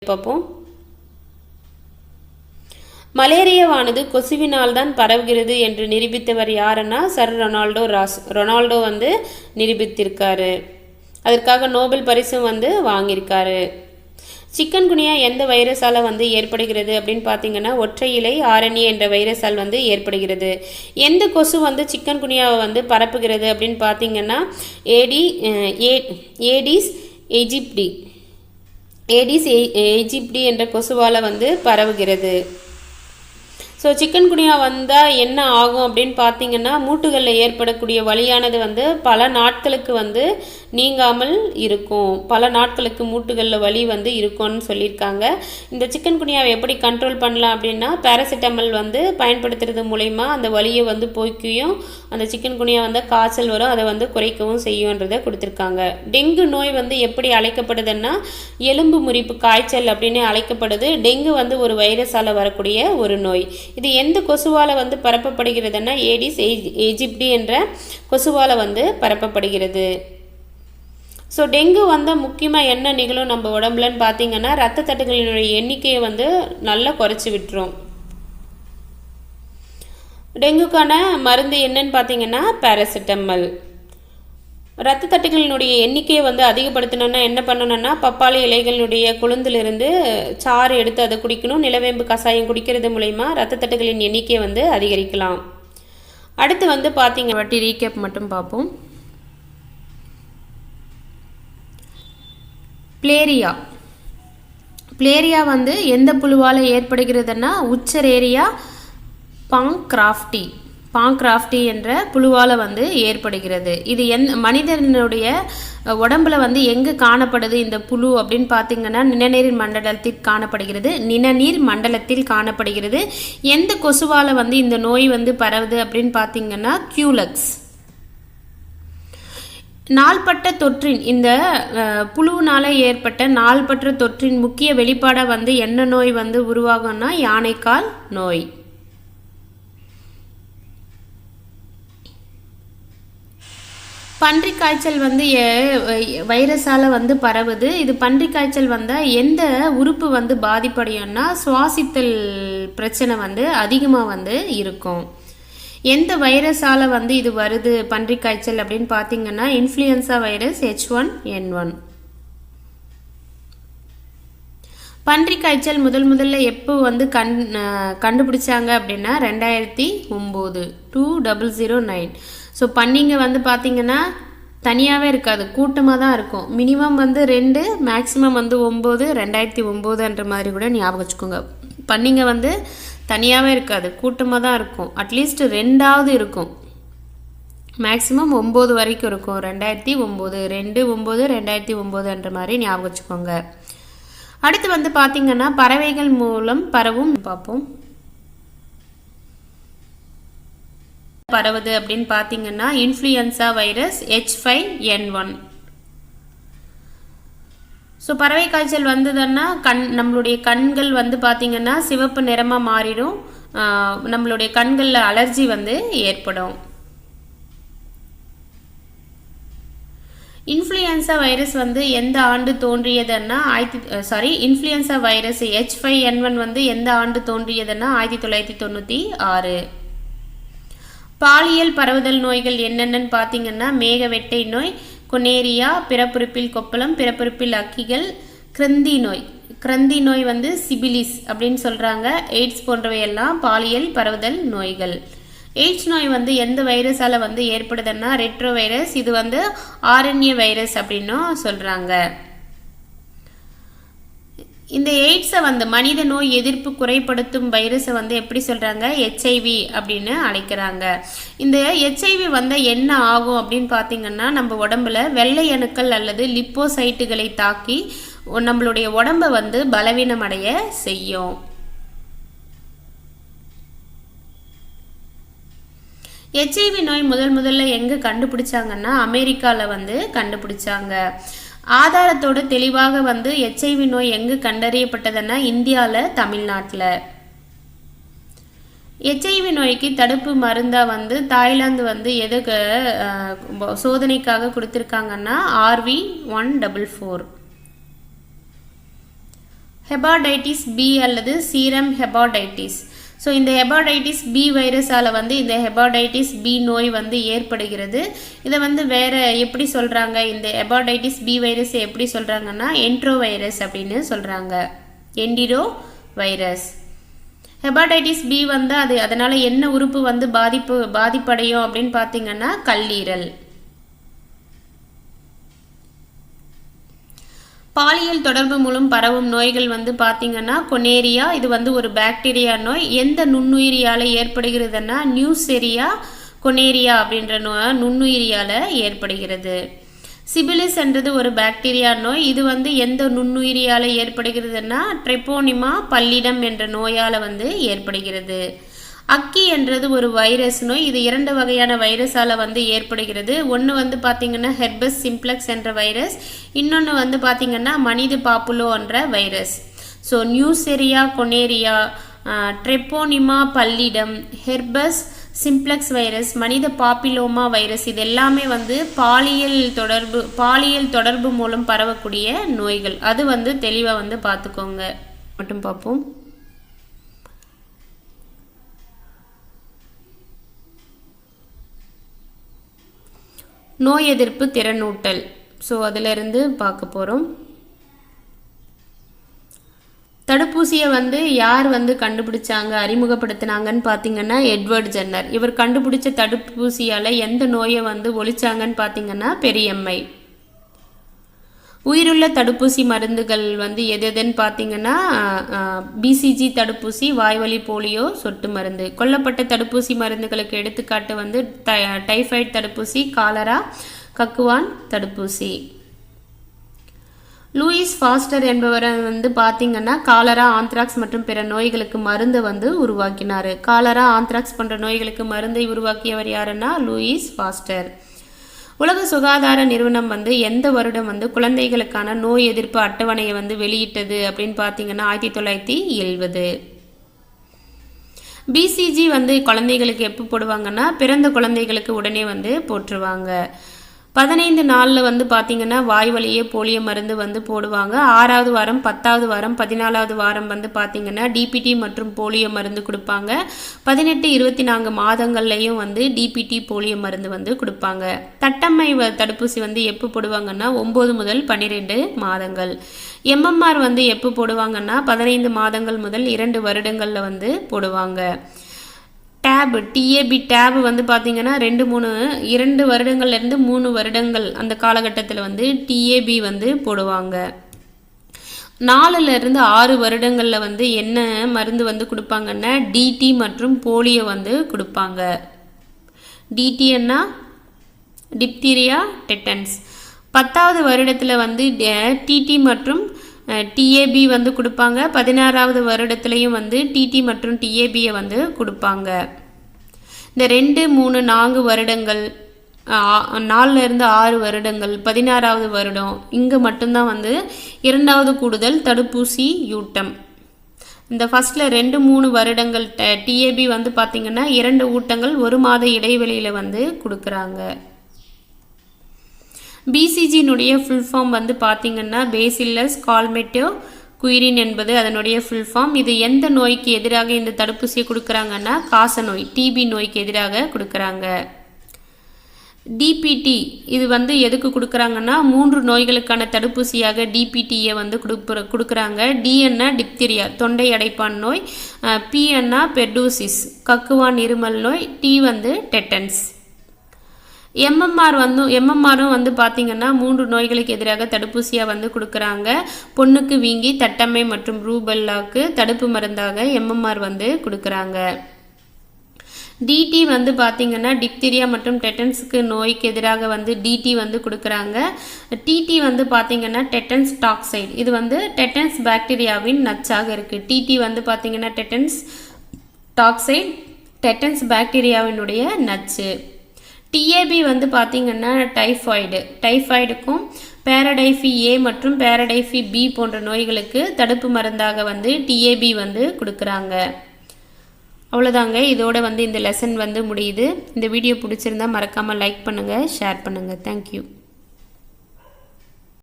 பார்ப்போம். மலேரியாவானது கொசுவினால் தான் பரவுகிறது என்று நிரூபித்தவர் யாருன்னா சர் ரொனால்டோ ராஸ். ரொனால்டோ வந்து நிரூபித்திருக்காரு. அதற்காக நோபல் பரிசும் வந்து வாங்கியிருக்காரு. சிக்கன்குனியா எந்த வைரஸால் வந்து ஏற்படுகிறது அப்படின்னு பார்த்தீங்கன்னா ஒற்றை இலை ஆர்என்ஏ என்ற வைரஸால் வந்து ஏற்படுகிறது. எந்த கொசு வந்து சிக்கன்குனியாவை வந்து பரப்புகிறது அப்படின்னு பார்த்தீங்கன்னா ஏடிஸ் எஜிப்டி என்ற கொசுவால் வந்து பரவுகிறது. ஸோ சிக்கன்குனியா வந்தால் என்ன ஆகும் அப்படின்னு பார்த்தீங்கன்னா மூட்டுகளில் ஏற்படக்கூடிய வலியானது வந்து பல நாட்களுக்கு வந்து நீங்காமல் இருக்கும். பல நாட்களுக்கு மூட்டுகளில் வலி வந்து இருக்கும்னு சொல்லியிருக்காங்க. இந்த சிக்கன்குனியாவை எப்படி கண்ட்ரோல் பண்ணலாம் அப்படின்னா பேராசிட்டமல் வந்து பயன்படுத்துறது மூலயமா அந்த வலியை வந்து போக்கியும் அந்த சிக்கன்குனியா வந்து காய்ச்சல் வரும் அதை வந்து குறைக்கவும் செய்யும்ன்றதை கொடுத்துருக்காங்க. டெங்கு நோய் வந்து எப்படி அழைக்கப்படுதுன்னா எலும்பு முறிப்பு காய்ச்சல் அப்படின்னு அழைக்கப்படுது. டெங்கு வந்து ஒரு வைரஸால் வரக்கூடிய ஒரு நோய். இது எந்த கொசுவால் வந்து பரப்பப்படுகிறதுனா ஏடிஸ் எஜிப்டி என்ற கொசுவால் வந்து பரப்பப்படுகிறது. ஸோ டெங்கு வந்தால் முக்கியமாக என்ன நிகழும் நம்ம உடம்புலன்னு பார்த்தீங்கன்னா ரத்த தட்டுகளினுடைய எண்ணிக்கையை வந்து நல்லா குறைச்சி விட்டுரும். டெங்குக்கான மருந்து என்னன்னு பார்த்தீங்கன்னா பேராசிட்டமல். ரத்த தட்டுகளினுடைய எண்ணிக்கையை வந்து அதிகப்படுத்தணும்னா என்ன பண்ணணும்னா பப்பாளி இலைகளினுடைய கொழுந்திலிருந்து சாறு எடுத்து அதை குடிக்கணும். நிலவேம்பு கஷாயம் குடிக்கிறது மூலயமா ரத்த தட்டுகளின் எண்ணிக்கையை வந்து அதிகரிக்கலாம். அடுத்து வந்து பார்த்தீங்க வாட்டி ரீகேப் மட்டும் பார்ப்போம். பிளேரியா வந்து எந்த புழுவால் ஏற்படுகிறதுனா உச்சரேரியா பாங்க்ராஃப்டி என்ற புழுவால் வந்து ஏற்படுகிறது. இது மனிதனுடைய உடம்புல வந்து எங்கே காணப்படுது இந்த புழு அப்படின்னு பார்த்தீங்கன்னா நிணநீர் மண்டலத்தில் காணப்படுகிறது. எந்த கொசுவால் வந்து இந்த நோய் வந்து பரவுது அப்படின்னு பார்த்தீங்கன்னா கியூலக்ஸ். நாள்பட்ட தொற்றின் இந்த புழுவினால ஏற்பட்ட நாள்பட்ட தொற்றின் முக்கிய வெளிப்பாடாக வந்து என்ன நோய் வந்து உருவாகும்னா யானைக்கால் நோய். பன்றி காய்ச்சல் வந்து வைரஸால் வந்து பரவுது. இது பன்றி காய்ச்சல் வந்தால் எந்த உறுப்பு வந்து பாதிப்படையும்னா சுவாசித்தல் பிரச்சனை வந்து அதிகமாக வந்து இருக்கும். எந்த வைரஸால் வந்து இது வருது பன்றி காய்ச்சல் அப்படின்னு பார்த்தீங்கன்னா இன்ஃப்ளூயன்சா வைரஸ் H1N1. பன்றி காய்ச்சல் முதல்ல எப்போ வந்து கண்டுபிடிச்சாங்க அப்படின்னா 2009 2009. ஸோ பன்னிங்க வந்து பார்த்தீங்கன்னா தனியாகவே இருக்காது, கூட்டமாக தான் இருக்கும். மினிமம் வந்து 2 மேக்ஸிமம் வந்து 9 2009 மாதிரி கூட ஞாபகம் வச்சுக்கோங்க. பன்னிங்க வந்து தனியாகவே இருக்காது, கூட்டமாக தான் இருக்கும். அட்லீஸ்ட் 2ஆவது இருக்கும். மேக்ஸிமம் 9 வரைக்கும் இருக்கும். 2009 2009 மாதிரி ஞாபகம் வச்சுக்கோங்க. அடுத்து வந்து பார்த்தீங்கன்னா பறவைகள் மூலம் பரவும் பார்ப்போம். பரவுது அப்படின்னு பார்த்தீங்கன்னா இன்ஃப்ளூயன்சா வைரஸ் H5N1. ஸோ பறவை காய்ச்சல் வந்ததுன்னா நம்மளுடைய கண்கள் வந்து பார்த்தீங்கன்னா சிவப்பு நிறமாக மாறிடும். நம்மளுடைய கண்களில் அலர்ஜி வந்து ஏற்படும். இன்ஃப்ளூயன்சா வைரஸ் வந்து எந்த ஆண்டு தோன்றியதுன்னா இன்ஃப்ளூயன்சா வைரஸ் H5N1 வந்து எந்த ஆண்டு தோன்றியதுன்னா 1996. பாலியல் பரவுதல் நோய்கள் என்னென்னு பார்த்தீங்கன்னா மேகவெட்டை நோய், கொனேரியா, பிறப்புறுப்பில் கொப்பளம், பிறப்புறுப்பில் அக்கிகள், கிரந்தி நோய் வந்து சிபிலிஸ் அப்படின்னு சொல்கிறாங்க. எய்ட்ஸ் போன்றவையெல்லாம் பாலியல் பரவுதல் நோய்கள். எய்ட்ஸ் நோய் வந்து எந்த வைரஸால் வந்து ஏற்படுதுன்னா ரெட்ரோ வைரஸ். இது வந்து ஆர்என்ஏ வைரஸ் அப்படின்னும் சொல்கிறாங்க. இந்த எய்ட்ஸை வந்து மனித நோய் எதிர்ப்பு குறைப்படுத்தும் வைரஸை வந்து எப்படி சொல்கிறாங்க HIV அப்படின்னு அழைக்கிறாங்க. இந்த HIV வந்தால் என்ன ஆகும் அப்படின்னு பார்த்தீங்கன்னா நம்ம உடம்புல வெள்ளை அணுக்கள் அல்லது லிப்போசைட்டுகளை தாக்கி நம்மளுடைய உடம்பை வந்து பலவீனமடைய செய்யும். HIV நோய் முதல்ல எங்கே கண்டுபிடிச்சாங்கன்னா அமெரிக்காவில் வந்து கண்டுபிடிச்சாங்க. ஆதாரத்தோடு தெளிவாக வந்து HIV நோய் எங்கு கண்டறியப்பட்டதுன்னா இந்தியாவில், தமிழ்நாட்டில். HIV நோய்க்கு தடுப்பு மருந்தாக வந்து தாய்லாந்து வந்து எதுக்கு சோதனைக்காக கொடுத்துருக்காங்கன்னா RV144. ஹெபாடைட்டிஸ் பி அல்லது சீரம் ஹெபாடைட்டிஸ். ஸோ இந்த ஹெபாடைட்டிஸ் பி வைரஸால் வந்து இந்த ஹெபாடைட்டிஸ் பி நோய் வந்து ஏற்படுகிறது. இதை வந்து வேறு எப்படி சொல்கிறாங்க, இந்த ஹெபாடைட்டிஸ் பி வைரஸ் எப்படி சொல்கிறாங்கன்னா என்ட்ரோ வைரஸ் அப்படின்னு சொல்கிறாங்க. என்டிரோ வைரஸ். ஹெபாடைட்டிஸ் பி வந்து அதனால் என்ன உறுப்பு வந்து பாதிப்படையும் அப்படின்னு பார்த்தீங்கன்னா கல்லீரல். பாலியல் தொடர்பு மூலம் பரவும் நோய்கள் வந்து பார்த்தீங்கன்னா கொனேரியா. இது வந்து ஒரு பாக்டீரியா நோய். எந்த நுண்ணுயிரியால் ஏற்படுகிறதுனா நியூசெரியா கொனேரியா அப்படின்ற நுண்ணுயிரியால் ஏற்படுகிறது. சிபிலிஸ் என்றது ஒரு பாக்டீரியா நோய். இது வந்து எந்த நுண்ணுயிரியால் ஏற்படுகிறதுனா ட்ரெப்போனிமா பல்லிடம் என்ற நோயால் வந்து ஏற்படுகிறது. அக்கி என்றது ஒரு வைரஸ் நோய். இது 2 வகையான வைரஸால் வந்து ஏற்படுகிறது. ஒன்று வந்து பார்த்திங்கன்னா ஹெர்பஸ் சிம்ப்ளெக்ஸ் என்ற வைரஸ், இன்னொன்று வந்து பார்த்திங்கன்னா மனித பாப்புலோ என்ற virus. So நியூசெரியா gonorrhoea, ட்ரெப்போனிமா பல்லிடம், herpes simplex virus, மனித பாப்பிலோமா வைரஸ், இது எல்லாமே வந்து பாலியல் தொடர்பு மூலம் பரவக்கூடிய நோய்கள். அது வந்து தெளிவாக வந்து பார்த்துக்கோங்க. மட்டும் பார்ப்போம். நோய் எதிர்ப்பு திறனூட்டல். ஸோ அதிலிருந்து பார்க்க போகிறோம். தடுப்பூசியை வந்து யார் வந்து கண்டுபிடிச்சாங்க, அறிமுகப்படுத்தினாங்கன்னு பார்த்தீங்கன்னா எட்வர்ட் ஜென்னர். இவர் கண்டுபிடிச்ச தடுப்பூசியால் எந்த நோயை வந்து ஒழிச்சாங்கன்னு பார்த்தீங்கன்னா பெரியம்மை. உயிருள்ள தடுப்பூசி மருந்துகள் வந்து எதுன்னு பார்த்தீங்கன்னா பிசிஜி தடுப்பூசி, வாய்வழி போலியோ சொட்டு மருந்து. கொல்லப்பட்ட தடுப்பூசி மருந்துகளுக்கு எடுத்துக்காட்டு வந்து டைஃபாய்டு தடுப்பூசி, காலரா, கக்குவான் தடுப்பூசி. லூயிஸ் பாஸ்டர் என்பவர் வந்து பார்த்தீங்கன்னா காலரா, ஆந்த்ராக்ஸ் மற்றும் பிற நோய்களுக்கு மருந்து வந்து உருவாக்கினார். காலரா, ஆந்த்ராக்ஸ் போன்ற நோய்களுக்கு மருந்தை உருவாக்கியவர் யாருன்னா லூயிஸ் பாஸ்டர். உலக சுகாதார நிறுவனம் வந்து எந்த வருடம் வந்து குழந்தைகளுக்கான நோய் எதிர்ப்பு அட்டவணையை வந்து வெளியிட்டது அப்படின்னு பார்த்தீங்கன்னா 1970. பிசிஜி வந்து குழந்தைகளுக்கு எப்போ போடுவாங்கன்னா பிறந்த குழந்தைகளுக்கு உடனே வந்து போட்டுருவாங்க. 15 நாளில் வந்து பார்த்திங்கன்னா வாய்வழியே போலியோ மருந்து வந்து போடுவாங்க. 6வது வாரம், 10வது வாரம், 14வது வாரம் வந்து பார்த்திங்கன்னா டிபிடி மற்றும் போலியோ மருந்து கொடுப்பாங்க. 18-24 மாதங்கள்லையும் வந்து டிபிடி போலியோ மருந்து வந்து கொடுப்பாங்க. தட்டம்மை தடுப்பூசி வந்து எப்போ போடுவாங்கன்னா 9 முதல் 12 மாதங்கள். எம்எம்ஆர் வந்து எப்போ போடுவாங்கன்னா 15 மாதங்கள் முதல் 2 வருடங்களில் வந்து போடுவாங்க. டிஏபி டேப் வந்து பார்த்தீங்கன்னா 2 வருடங்கள்லேருந்து 3 வருடங்கள் அந்த காலகட்டத்தில் வந்து டிஏபி வந்து போடுவாங்க. 4லேருந்து 6 வருடங்களில் வந்து என்ன மருந்து வந்து கொடுப்பாங்கன்னா டிடி மற்றும் போலியோ வந்து கொடுப்பாங்க. டிடின்னா டிப்தீரியா, டெட்டன்ஸ். 10வது வருடத்தில் வந்து டிடி மற்றும் டிஏபி வந்து கொடுப்பாங்க. 16வது வருடத்துலையும் வந்து டிடி மற்றும் டிஏபியை வந்து கொடுப்பாங்க. இந்த 2, 3, 4 வருடங்கள், 4லேருந்து 6 வருடங்கள், 16வது வருடம் இங்கே மட்டும்தான் வந்து 2வது கூடுதல் தடுப்பூசி ஊட்டம். இந்த ஃபஸ்ட்டில் 2, 3 வருடங்கள் டிஏபி வந்து பார்த்திங்கன்னா 2 ஊட்டங்கள் 1 மாத இடைவெளியில் வந்து கொடுக்குறாங்க. பிசிஜினுடைய ஃபுல் ஃபார்ம் வந்து பார்த்திங்கன்னா பேசில்லஸ் கால்மெட்டோ குயிரின் என்பது அதனுடைய ஃபுல் ஃபார்ம். இது எந்த நோய்க்கு எதிராக இந்த தடுப்பூசியை கொடுக்குறாங்கன்னா காச நோய், டிபி நோய்க்கு எதிராக கொடுக்குறாங்க. டிபிடி இது வந்து எதுக்கு கொடுக்குறாங்கன்னா 3 நோய்களுக்கான தடுப்பூசியாக டிபிடியை வந்து கொடுக்குறாங்க. டிஎன்னா டிப்தீரியா, தொண்டை அடைப்பான் நோய், பிஎன்னா பெர்டூசிஸ், கக்குவான் இருமல் நோய், டி வந்து டெட்டன்ஸ். எம்எம்ஆரும் வந்து பார்த்திங்கன்னா 3 நோய்களுக்கு எதிராக தடுப்பூசியாக வந்து கொடுக்குறாங்க. பொண்ணுக்கு வீங்கி, தட்டம்மை மற்றும் ரூபெல்லாவுக்கு தடுப்பு மருந்தாக எம்எம்ஆர் வந்து கொடுக்குறாங்க. டிடி வந்து பார்த்திங்கன்னா டிப்தீரியா மற்றும் டெட்டன்ஸுக்கு நோய்க்கு எதிராக வந்து டிடி வந்து கொடுக்குறாங்க. டிடி வந்து பார்த்திங்கன்னா டெட்டன்ஸ் டாக்சைடு, இது வந்து டெட்டன்ஸ் பாக்டீரியாவின் நச்சாக இருக்குது. டிடி வந்து பார்த்திங்கன்னா டெட்டன்ஸ் டாக்சைடு, டெட்டன்ஸ் பாக்டீரியாவினுடைய நச்சு. டிஏபி வந்து பார்த்திங்கன்னா டைஃபாய்டுக்கும் பேரடைஃபி ஏ மற்றும் பேரடைஃபி பி போன்ற நோய்களுக்கு தடுப்பு மருந்தாக வந்து டிஏபி வந்து கொடுக்குறாங்க. அவ்வளோதாங்க, இதோட வந்து இந்த லெசன் வந்து முடியுது. இந்த வீடியோ பிடிச்சிருந்தா மறக்காமல் லைக் பண்ணுங்கள், ஷேர் பண்ணுங்கள். தேங்க்யூ.